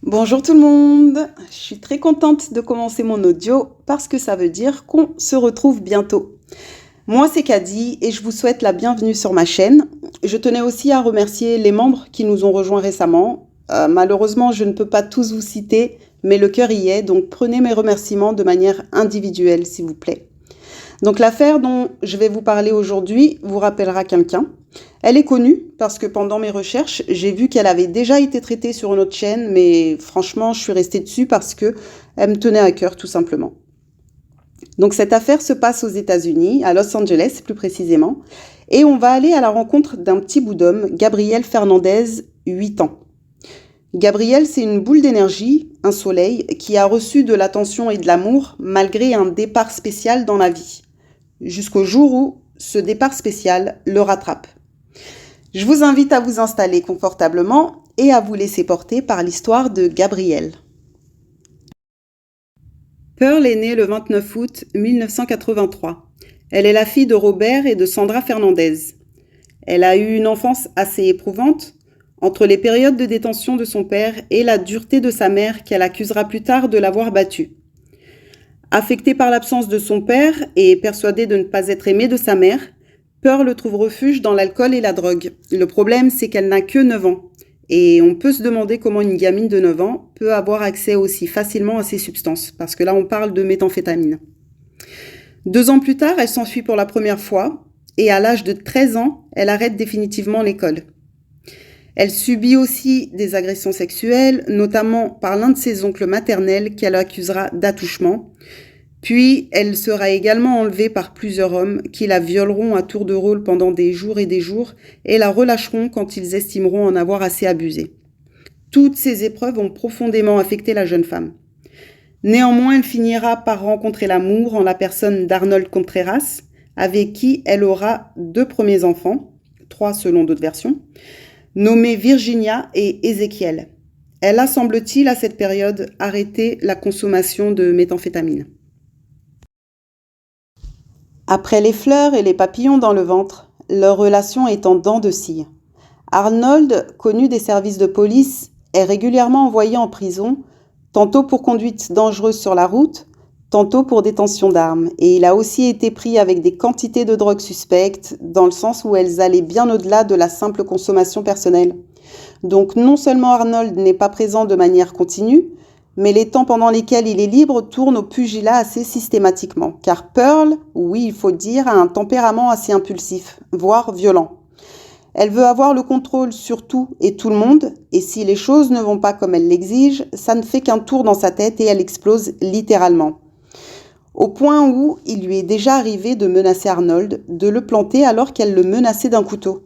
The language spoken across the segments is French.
Bonjour tout le monde, je suis très contente de commencer mon audio parce que ça veut dire qu'on se retrouve bientôt. Moi c'est Kadi et je vous souhaite la bienvenue sur ma chaîne. Je tenais aussi à remercier les membres qui nous ont rejoints récemment. Malheureusement je ne peux pas tous vous citer, mais le cœur y est, donc prenez mes remerciements de manière individuelle s'il vous plaît. Donc l'affaire dont je vais vous parler aujourd'hui vous rappellera quelqu'un. Elle est connue parce que pendant mes recherches, j'ai vu qu'elle avait déjà été traitée sur une autre chaîne, mais franchement, je suis restée dessus parce que elle me tenait à cœur tout simplement. Donc cette affaire se passe aux États-Unis, à Los Angeles plus précisément, et on va aller à la rencontre d'un petit bout d'homme, Gabriel Fernandez, 8 ans. Gabriel, c'est une boule d'énergie, un soleil, qui a reçu de l'attention et de l'amour malgré un départ spécial dans la vie. Jusqu'au jour où ce départ spécial le rattrape. Je vous invite à vous installer confortablement et à vous laisser porter par l'histoire de Gabriel. Pearl est née le 29 août 1983. Elle est la fille de Robert et de Sandra Fernandez. Elle a eu une enfance assez éprouvante, entre les périodes de détention de son père et la dureté de sa mère qu'elle accusera plus tard de l'avoir battue. Affectée par l'absence de son père et persuadée de ne pas être aimée de sa mère, Pearl trouve refuge dans l'alcool et la drogue. Le problème, c'est qu'elle n'a que 9 ans. Et on peut se demander comment une gamine de 9 ans peut avoir accès aussi facilement à ces substances, parce que là, on parle de méthamphétamine. 2 ans plus tard, elle s'enfuit pour la première fois, et à l'âge de 13 ans, elle arrête définitivement l'école. Elle subit aussi des agressions sexuelles, notamment par l'un de ses oncles maternels qu'elle accusera d'attouchement. Puis, elle sera également enlevée par plusieurs hommes qui la violeront à tour de rôle pendant des jours et la relâcheront quand ils estimeront en avoir assez abusé. Toutes ces épreuves ont profondément affecté la jeune femme. Néanmoins, elle finira par rencontrer l'amour en la personne d'Arnold Contreras, avec qui elle aura 2 premiers enfants, 3 selon d'autres versions, nommés Virginia et Ézéchiel. Elle a, semble-t-il, à cette période, arrêté la consommation de méthamphétamine. Après les fleurs et les papillons dans le ventre, leur relation est en dents de scie. Arnold, connu des services de police, est régulièrement envoyé en prison, tantôt pour conduite dangereuse sur la route, tantôt pour détention d'armes. Et il a aussi été pris avec des quantités de drogues suspectes, dans le sens où elles allaient bien au-delà de la simple consommation personnelle. Donc non seulement Arnold n'est pas présent de manière continue, mais les temps pendant lesquels il est libre tournent au pugilat assez systématiquement. Car Pearl, oui, il faut le dire, a un tempérament assez impulsif, voire violent. Elle veut avoir le contrôle sur tout et tout le monde, et si les choses ne vont pas comme elle l'exige, ça ne fait qu'un tour dans sa tête et elle explose littéralement. Au point où il lui est déjà arrivé de menacer Arnold, de le planter alors qu'elle le menaçait d'un couteau.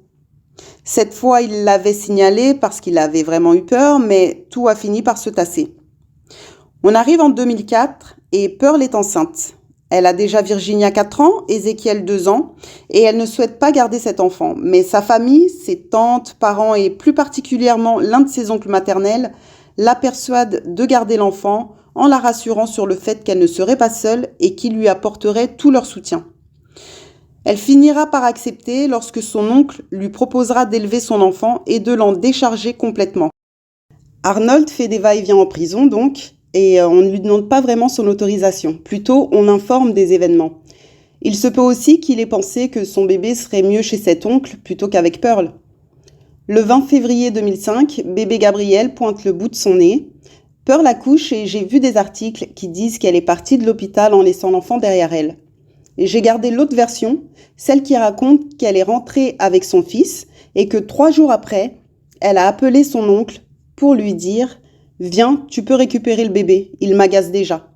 Cette fois, il l'avait signalé parce qu'il avait vraiment eu peur, mais tout a fini par se tasser. On arrive en 2004 et Pearl est enceinte. Elle a déjà Virginia 4 ans, Ézéchiel 2 ans, et elle ne souhaite pas garder cet enfant. Mais sa famille, ses tantes, parents et plus particulièrement l'un de ses oncles maternels, la persuadent de garder l'enfant en la rassurant sur le fait qu'elle ne serait pas seule et qu'ils lui apporteraient tout leur soutien. Elle finira par accepter lorsque son oncle lui proposera d'élever son enfant et de l'en décharger complètement. Arnold fait des va-et-vient en prison donc, et on ne lui demande pas vraiment son autorisation. Plutôt, on informe des événements. Il se peut aussi qu'il ait pensé que son bébé serait mieux chez cet oncle plutôt qu'avec Pearl. Le 20 février 2005, bébé Gabriel pointe le bout de son nez. Pearl accouche et j'ai vu des articles qui disent qu'elle est partie de l'hôpital en laissant l'enfant derrière elle. Et j'ai gardé l'autre version, celle qui raconte qu'elle est rentrée avec son fils et que 3 jours après, elle a appelé son oncle pour lui dire « Viens, tu peux récupérer le bébé, il m'agace déjà ».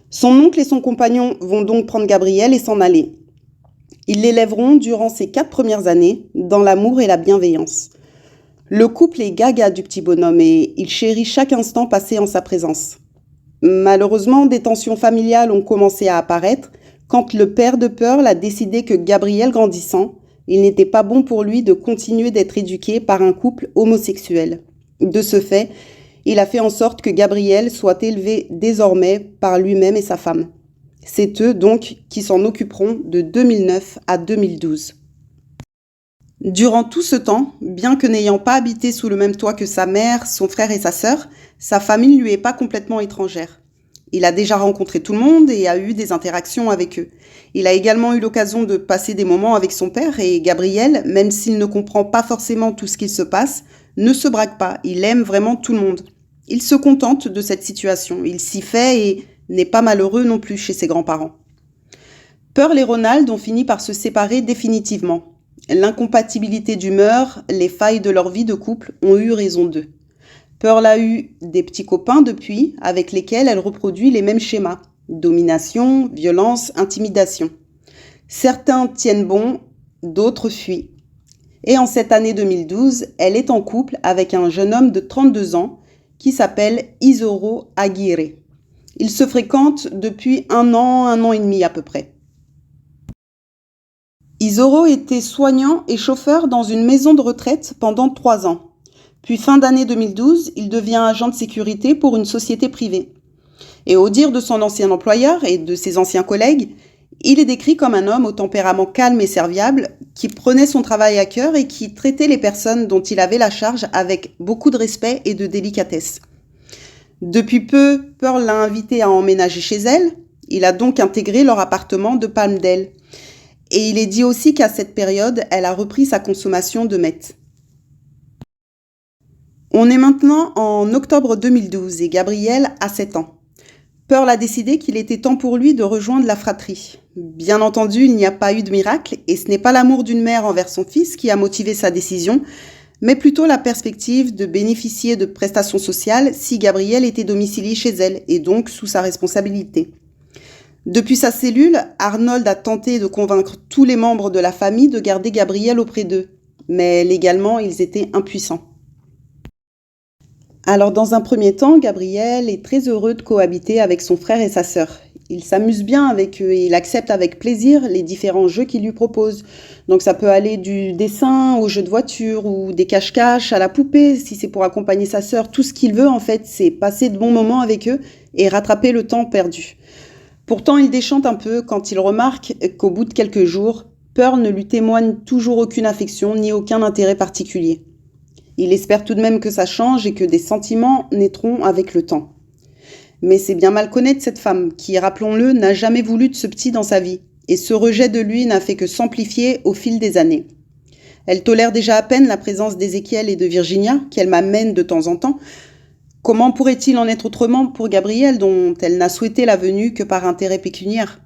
Son oncle et son compagnon vont donc prendre Gabriel et s'en aller. Ils l'élèveront durant ses 4 premières années, dans l'amour et la bienveillance. Le couple est gaga du petit bonhomme et il chérit chaque instant passé en sa présence. Malheureusement, des tensions familiales ont commencé à apparaître quand le père de Pearl a décidé que Gabriel grandissant, il n'était pas bon pour lui de continuer d'être éduqué par un couple homosexuel. De ce fait, il a fait en sorte que Gabriel soit élevé désormais par lui-même et sa femme. C'est eux donc qui s'en occuperont de 2009 à 2012. Durant tout ce temps, bien que n'ayant pas habité sous le même toit que sa mère, son frère et sa sœur, sa famille ne lui est pas complètement étrangère. Il a déjà rencontré tout le monde et a eu des interactions avec eux. Il a également eu l'occasion de passer des moments avec son père et Gabriel, même s'il ne comprend pas forcément tout ce qu'il se passe, ne se braque pas, il aime vraiment tout le monde. Il se contente de cette situation, il s'y fait et n'est pas malheureux non plus chez ses grands-parents. Pearl et Ronald ont fini par se séparer définitivement. L'incompatibilité d'humeur, les failles de leur vie de couple ont eu raison d'eux. Pearl a eu des petits copains depuis, avec lesquels elle reproduit les mêmes schémas. Domination, violence, intimidation. Certains tiennent bon, d'autres fuient. Et en cette année 2012, elle est en couple avec un jeune homme de 32 ans qui s'appelle Isoro Aguirre. Ils se fréquentent depuis un an et demi à peu près. Isoro était soignant et chauffeur dans une maison de retraite pendant 3 ans. Puis fin d'année 2012, il devient agent de sécurité pour une société privée. Et au dire de son ancien employeur et de ses anciens collègues, il est décrit comme un homme au tempérament calme et serviable, qui prenait son travail à cœur et qui traitait les personnes dont il avait la charge avec beaucoup de respect et de délicatesse. Depuis peu, Pearl l'a invité à emménager chez elle. Il a donc intégré leur appartement de Palmdale. Et il est dit aussi qu'à cette période, elle a repris sa consommation de meth. On est maintenant en octobre 2012 et Gabriel a 7 ans. Pearl a décidé qu'il était temps pour lui de rejoindre la fratrie. Bien entendu, il n'y a pas eu de miracle et ce n'est pas l'amour d'une mère envers son fils qui a motivé sa décision, mais plutôt la perspective de bénéficier de prestations sociales si Gabriel était domicilié chez elle et donc sous sa responsabilité. Depuis sa cellule, Arnold a tenté de convaincre tous les membres de la famille de garder Gabriel auprès d'eux, mais légalement, ils étaient impuissants. Alors dans un premier temps, Gabriel est très heureux de cohabiter avec son frère et sa sœur. Il s'amuse bien avec eux et il accepte avec plaisir les différents jeux qu'ils lui proposent. Donc ça peut aller du dessin au jeu de voiture ou des cache-cache à la poupée si c'est pour accompagner sa sœur. Tout ce qu'il veut en fait, c'est passer de bons moments avec eux et rattraper le temps perdu. Pourtant, il déchante un peu quand il remarque qu'au bout de quelques jours, Pearl ne lui témoigne toujours aucune affection ni aucun intérêt particulier. Il espère tout de même que ça change et que des sentiments naîtront avec le temps. Mais c'est bien mal connaître cette femme qui, rappelons-le, n'a jamais voulu de ce petit dans sa vie. Et ce rejet de lui n'a fait que s'amplifier au fil des années. Elle tolère déjà à peine la présence d'Ézéchiel et de Virginia, qu'elle m'amène de temps en temps. Comment pourrait-il en être autrement pour Gabriel, dont elle n'a souhaité la venue que par intérêt pécuniaire ?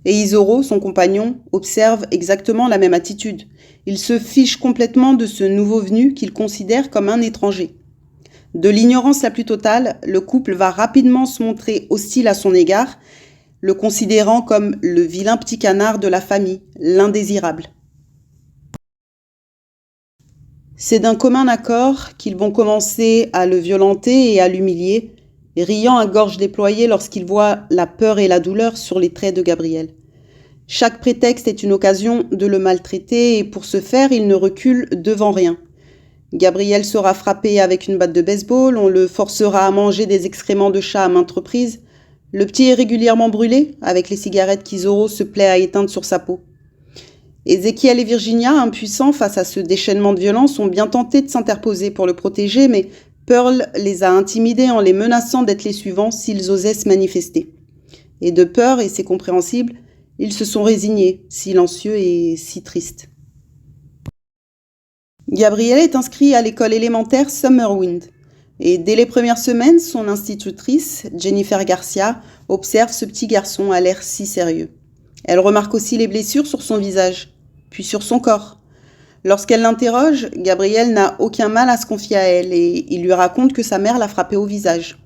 Et Isoro, son compagnon, observe exactement la même attitude. Il se fiche complètement de ce nouveau venu qu'il considère comme un étranger. De l'ignorance la plus totale, le couple va rapidement se montrer hostile à son égard, le considérant comme le vilain petit canard de la famille, l'indésirable. C'est d'un commun accord qu'ils vont commencer à le violenter et à l'humilier, riant à gorge déployée lorsqu'ils voient la peur et la douleur sur les traits de Gabriel. Chaque prétexte est une occasion de le maltraiter et pour ce faire, il ne recule devant rien. Gabriel sera frappé avec une batte de baseball, on le forcera à manger des excréments de chat à maintes reprises. Le petit est régulièrement brûlé avec les cigarettes qu'Isoro se plaît à éteindre sur sa peau. Ézéchiel et Virginia, impuissants face à ce déchaînement de violence, ont bien tenté de s'interposer pour le protéger, mais Pearl les a intimidés en les menaçant d'être les suivants s'ils osaient se manifester. Et de peur, et c'est compréhensible, ils se sont résignés, silencieux et si tristes. Gabriel est inscrit à l'école élémentaire Summerwind. Et dès les premières semaines, son institutrice, Jennifer Garcia, observe ce petit garçon à l'air si sérieux. Elle remarque aussi les blessures sur son visage, puis sur son corps. Lorsqu'elle l'interroge, Gabriel n'a aucun mal à se confier à elle et il lui raconte que sa mère l'a frappé au visage.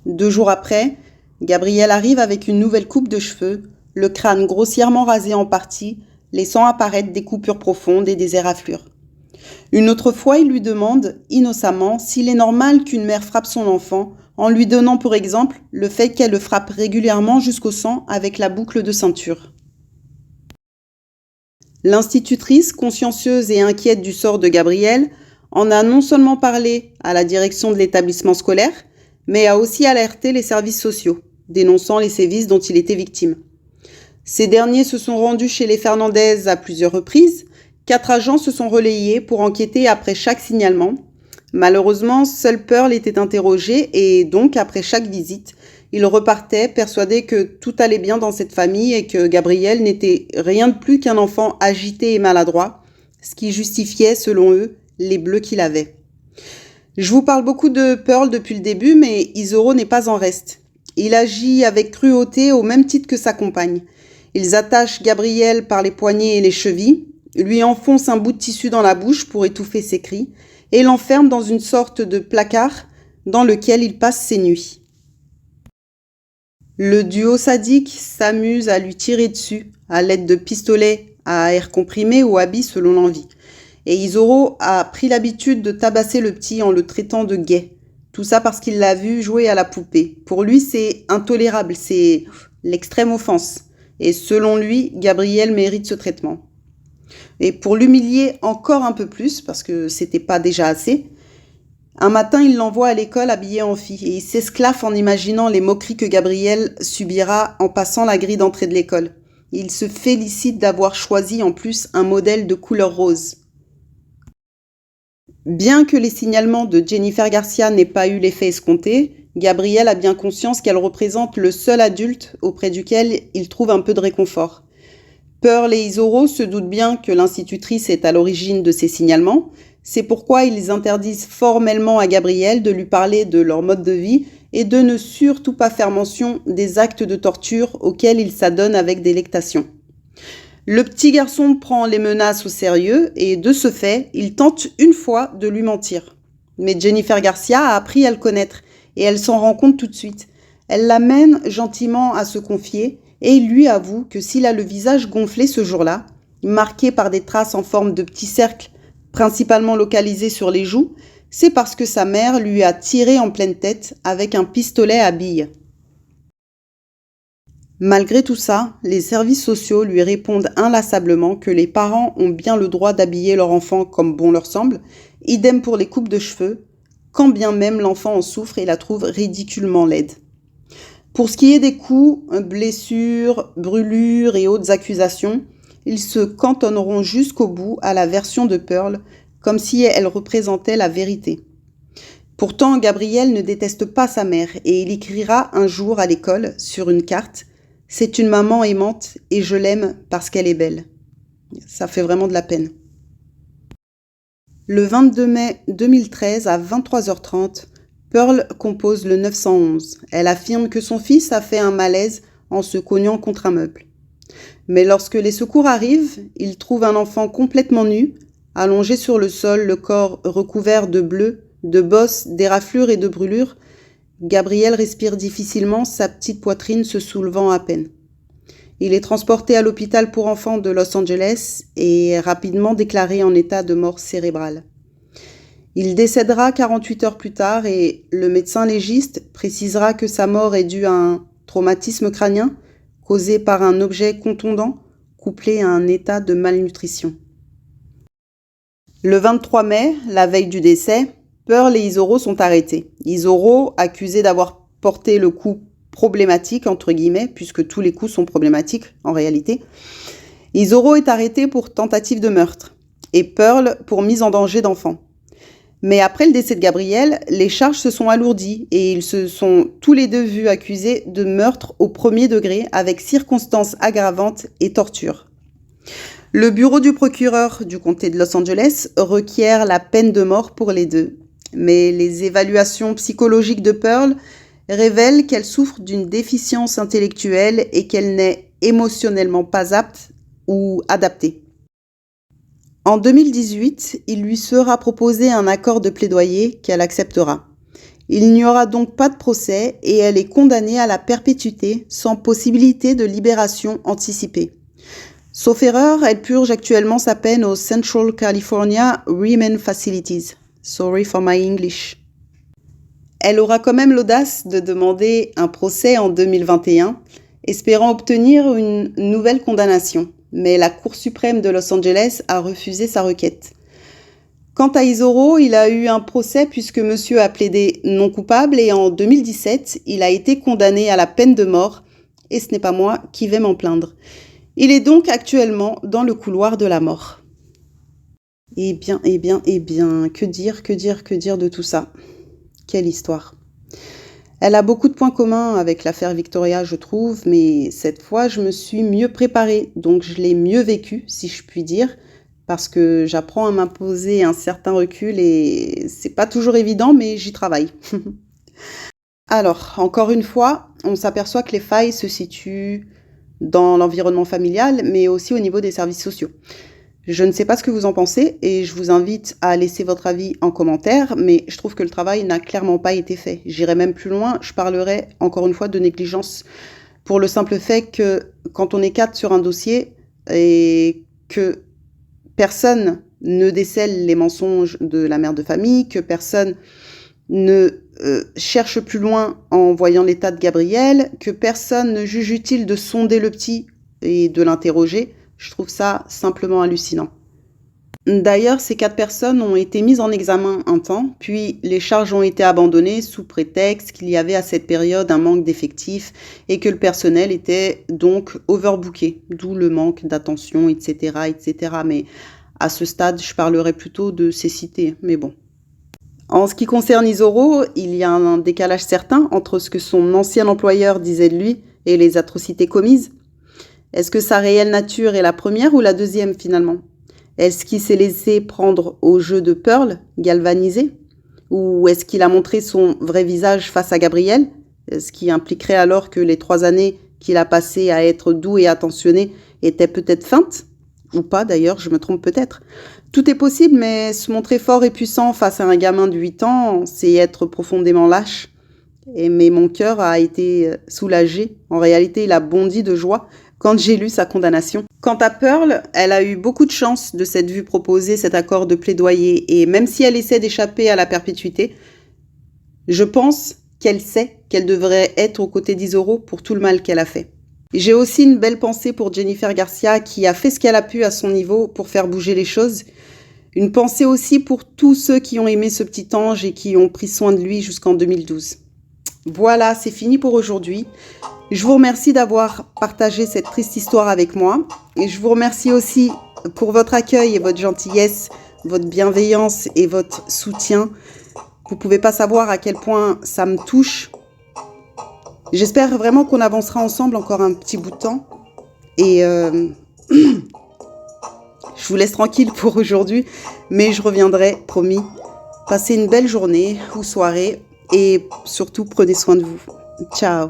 2 jours après, Gabriel arrive avec une nouvelle coupe de cheveux, le crâne grossièrement rasé en partie, laissant apparaître des coupures profondes et des éraflures. Une autre fois, il lui demande, innocemment, s'il est normal qu'une mère frappe son enfant, en lui donnant pour exemple le fait qu'elle le frappe régulièrement jusqu'au sang avec la boucle de ceinture. L'institutrice, consciencieuse et inquiète du sort de Gabriel, en a non seulement parlé à la direction de l'établissement scolaire, mais a aussi alerté les services sociaux, dénonçant les sévices dont il était victime. Ces derniers se sont rendus chez les Fernandez à plusieurs reprises, 4 agents se sont relayés pour enquêter après chaque signalement. Malheureusement, seule Pearl était interrogée et donc, après chaque visite, ils repartaient persuadés que tout allait bien dans cette famille et que Gabriel n'était rien de plus qu'un enfant agité et maladroit, ce qui justifiait, selon eux, les bleus qu'il avait. Je vous parle beaucoup de Pearl depuis le début, mais Isoro n'est pas en reste. Il agit avec cruauté au même titre que sa compagne. Ils attachent Gabriel par les poignets et les chevilles, lui enfoncent un bout de tissu dans la bouche pour étouffer ses cris, et l'enferment dans une sorte de placard dans lequel il passe ses nuits. Le duo sadique s'amuse à lui tirer dessus à l'aide de pistolets à air comprimé ou à billes selon l'envie. Et Isoro a pris l'habitude de tabasser le petit en le traitant de gay. Tout ça parce qu'il l'a vu jouer à la poupée. Pour lui, c'est intolérable, c'est l'extrême offense. Et selon lui, Gabriel mérite ce traitement. Et pour l'humilier encore un peu plus, parce que c'était pas déjà assez, un matin, il l'envoie à l'école habillé en fille et il s'esclaffe en imaginant les moqueries que Gabriel subira en passant la grille d'entrée de l'école. Il se félicite d'avoir choisi en plus un modèle de couleur rose. Bien que les signalements de Jennifer Garcia n'aient pas eu l'effet escompté, Gabriel a bien conscience qu'elle représente le seul adulte auprès duquel il trouve un peu de réconfort. Pearl et Isoro se doutent bien que l'institutrice est à l'origine de ces signalements. C'est pourquoi ils interdisent formellement à Gabriel de lui parler de leur mode de vie et de ne surtout pas faire mention des actes de torture auxquels il s'adonne avec délectation. Le petit garçon prend les menaces au sérieux et de ce fait, il tente une fois de lui mentir. Mais Jennifer Garcia a appris à le connaître et elle s'en rend compte tout de suite. Elle l'amène gentiment à se confier et il lui avoue que s'il a le visage gonflé ce jour-là, marqué par des traces en forme de petits cercles, principalement localisés sur les joues, c'est parce que sa mère lui a tiré en pleine tête avec un pistolet à billes. Malgré tout ça, les services sociaux lui répondent inlassablement que les parents ont bien le droit d'habiller leur enfant comme bon leur semble, idem pour les coupes de cheveux, quand bien même l'enfant en souffre et la trouve ridiculement laide. Pour ce qui est des coups, blessures, brûlures et autres accusations, ils se cantonneront jusqu'au bout à la version de Pearl, comme si elle représentait la vérité. Pourtant, Gabriel ne déteste pas sa mère et il écrira un jour à l'école, sur une carte, « C'est une maman aimante et je l'aime parce qu'elle est belle ». Ça fait vraiment de la peine. Le 22 mai 2013 à 23h30, Pearl compose le 911. Elle affirme que son fils a fait un malaise en se cognant contre un meuble. Mais lorsque les secours arrivent, ils trouvent un enfant complètement nu, allongé sur le sol, le corps recouvert de bleu, de bosses, d'éraflures et de brûlures. Gabriel respire difficilement, sa petite poitrine se soulevant à peine. Il est transporté à l'hôpital pour enfants de Los Angeles et est rapidement déclaré en état de mort cérébrale. Il décédera 48 heures plus tard et le médecin légiste précisera que sa mort est due à un traumatisme crânien causé par un objet contondant couplé à un état de malnutrition. Le 23 mai, la veille du décès, Pearl et Isoro sont arrêtés. Isoro, accusé d'avoir porté le coup problématique, entre guillemets, puisque tous les coups sont problématiques en réalité. Isoro est arrêté pour tentative de meurtre et Pearl pour mise en danger d'enfant. Mais après le décès de Gabriel, les charges se sont alourdies et ils se sont tous les deux vus accusés de meurtre au premier degré avec circonstances aggravantes et torture. Le bureau du procureur du comté de Los Angeles requiert la peine de mort pour les deux. Mais les évaluations psychologiques de Pearl révèlent qu'elle souffre d'une déficience intellectuelle et qu'elle n'est émotionnellement pas apte ou adaptée. En 2018, il lui sera proposé un accord de plaidoyer qu'elle acceptera. Il n'y aura donc pas de procès et elle est condamnée à la perpétuité sans possibilité de libération anticipée. Sauf erreur, elle purge actuellement sa peine au Central California Remand Facilities. Sorry for my English. Elle aura quand même l'audace de demander un procès en 2021, espérant obtenir une nouvelle condamnation. Mais la Cour suprême de Los Angeles a refusé sa requête. Quant à Isoro, il a eu un procès puisque monsieur a plaidé non coupable et en 2017, il a été condamné à la peine de mort et ce n'est pas moi qui vais m'en plaindre. Il est donc actuellement dans le couloir de la mort. Eh bien, que dire de tout ça? Quelle histoire. Elle a beaucoup de points communs avec l'affaire Victoria, je trouve, mais cette fois, je me suis mieux préparée, donc je l'ai mieux vécue, si je puis dire, parce que j'apprends à m'imposer un certain recul et c'est pas toujours évident, mais j'y travaille. Alors, encore une fois, on s'aperçoit que les failles se situent dans l'environnement familial, mais aussi au niveau des services sociaux. Je ne sais pas ce que vous en pensez et je vous invite à laisser votre avis en commentaire, mais je trouve que le travail n'a clairement pas été fait. J'irai même plus loin, je parlerai encore une fois de négligence pour le simple fait que quand on est 4 sur un dossier et que personne ne décèle les mensonges de la mère de famille, que personne ne cherche plus loin en voyant l'état de Gabriel, que personne ne juge utile de sonder le petit et de l'interroger, je trouve ça simplement hallucinant. D'ailleurs, ces 4 personnes ont été mises en examen un temps, puis les charges ont été abandonnées sous prétexte qu'il y avait à cette période un manque d'effectifs et que le personnel était donc overbooké, d'où le manque d'attention, etc., etc. Mais à ce stade, je parlerai plutôt de cécité, mais bon. En ce qui concerne Isoro, il y a un décalage certain entre ce que son ancien employeur disait de lui et les atrocités commises. Est-ce que sa réelle nature est la première ou la deuxième finalement? Est-ce qu'il s'est laissé prendre au jeu de Pearl, galvanisé? Ou est-ce qu'il a montré son vrai visage face à Gabriel? Ce qui impliquerait alors que les 3 années qu'il a passées à être doux et attentionné étaient peut-être feintes? Ou pas d'ailleurs, je me trompe peut-être. Tout est possible, mais se montrer fort et puissant face à un gamin de 8 ans, c'est être profondément lâche. Mais mon cœur a été soulagé. En réalité, il a bondi de joie quand j'ai lu sa condamnation. Quant à Pearl, elle a eu beaucoup de chance de s'être vue proposer cet accord de plaidoyer et même si elle essaie d'échapper à la perpétuité, je pense qu'elle sait qu'elle devrait être aux côtés d'Isoro pour tout le mal qu'elle a fait. J'ai aussi une belle pensée pour Jennifer Garcia qui a fait ce qu'elle a pu à son niveau pour faire bouger les choses. Une pensée aussi pour tous ceux qui ont aimé ce petit ange et qui ont pris soin de lui jusqu'en 2012. Voilà, c'est fini pour aujourd'hui. Je vous remercie d'avoir partagé cette triste histoire avec moi. Et je vous remercie aussi pour votre accueil et votre gentillesse, votre bienveillance et votre soutien. Vous ne pouvez pas savoir à quel point ça me touche. J'espère vraiment qu'on avancera ensemble encore un petit bout de temps. Et je vous laisse tranquille pour aujourd'hui, mais je reviendrai, promis. Passez une belle journée ou soirée et surtout prenez soin de vous. Ciao.